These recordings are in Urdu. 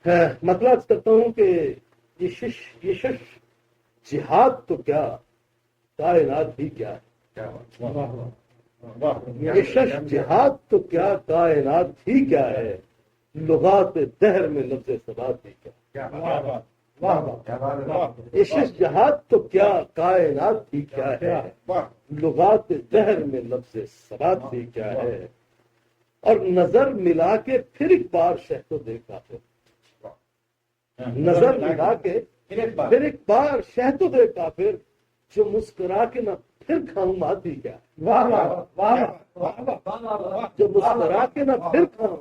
مطلب کرتا ہوں کہ یہ شش جہاد تو کیا کائنات بھی کیا ہے، یہ شش جہاد تو کیا کائنات ہی کیا ہے، لغات دہر میں لفظ ثبات ہی کیا، یہ شش جہاد تو کیا کائنات ہی کیا ہے، لغات دہر میں لفظ ثبات ہی کیا ہے، اور نظر ملا کے پھر ایک بار شہ تو دیکھا پھر، نظر ملا کے پھر ایک بار شہ تو دیکھا پھر، جو مسکرا کے نہ پھر کھاؤں ماتی کیا، جو مسکرا کے نہ پھر کھاؤں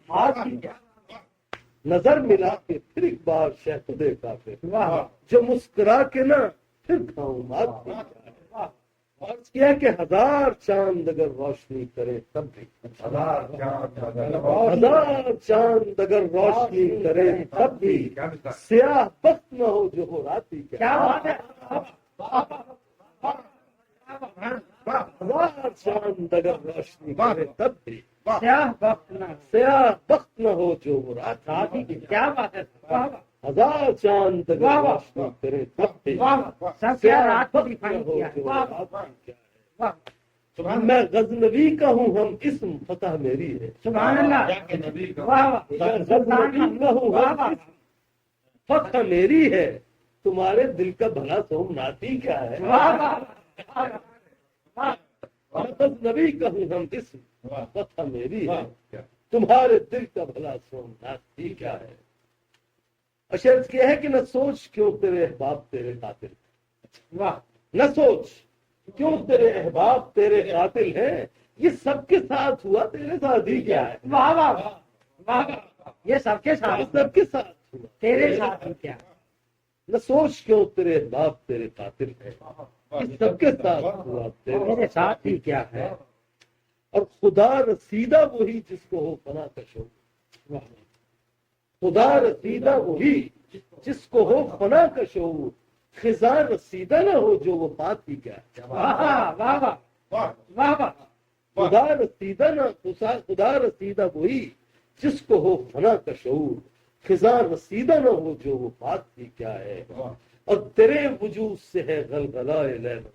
ماتی کیا، نظر ملا کے پھر ایک بار شہ تو دیکھا پھر، جو مسکرا کے نہ پھر کھاؤں ماتی کیا، عرض کیا کہ ہزار چاند اگر روشنی کرے تب بھی، ہزار چاند اگر روشنی کرے تب بھی، سیاہ بخت نہ ہو جو ہو راتی کیا، ہزار چاند اگر روشنی کرے تب بھی، سیاہ بخت نہ ہو جو ہو راتی کیا، ہزار چاند اگر روشنی کرے تب بھی، سیاہ بخت نہ ہو جو ہو راتی کیا، میں غزنوی کا ہوں ہم اسم فتح میری ہے، سبحان اللہ، غزنوی کا ہوں ہم اسم فتح میری ہے، تمہارے دل کا بھلا سومناتی کیا ہے، غزنوی کا ہوں ہم اسم فتح میری ہے، تمہارے دل کا بھلا سومناتی کیا ہے، اشرف کیا ہے کہ نہ سوچ کیوں تیرے احباب تیرے قاتل، نہ سوچ کیوں تیرے احباب تیرے قاتل ہیں، یہ سب کے ساتھ ہوا تیرے ساتھ ہی کیا ہے، واہ واہ واہ، یہ سب کے ساتھ، سب کے ساتھ ہوا تیرے ساتھ کیا، نہ سوچ کیوں تیرے احباب تیرے قاتل ہیں، یہ سب کے ساتھ ہوا تیرے ساتھ ہی کیا ہے، اور خدا رسیدہ وہی جس کو ہو فنا کا شعور، خدا رسیدہ وہی جس کو ہو فنا کا شعور، خزاں رسیدہ نہ ہو جو وہ بات ہی کیا ہے، واہ واہ واہ واہ واہ، خدا رسیدہ نہ خدا رسیدہ وہی جس کو ہو فنا کا شعور، خزاں رسیدہ نہ ہو جو وہ بات ہی کیا ہے، اور تیرے وجود سے ہے غلغلائے لیل و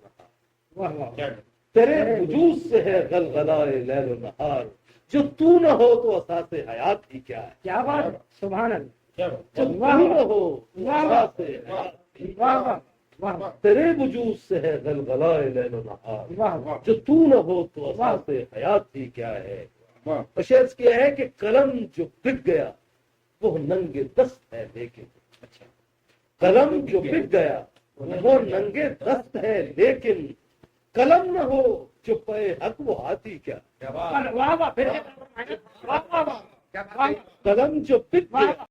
نہار، تیرے وجود سے ہے غلغلائے لیل و نہار، جو تو نہ ہو تو اساس حیات ہی کیا ہے، کیا بات ہے، سبحان اللہ، جو تو نہ ہو تو اساس حیات ہی کیا ہے، واہ واہ، تیرے وجود سے ہے غلغلائے لیل و نہار، واہ، جو تو نہ ہو تو اساس حیات ہی کیا ہے، اشعار کیا ہے کہ قلم جو بک گیا وہ ننگے دست ہے، لیکن قلم جو بک گیا وہ ننگے دست ہے، لیکن قلم نہ ہو جو پے حق وہ ہاتھی کیا، واہ واہ، پھر واہ واہ واہ، قلم جو بک گیا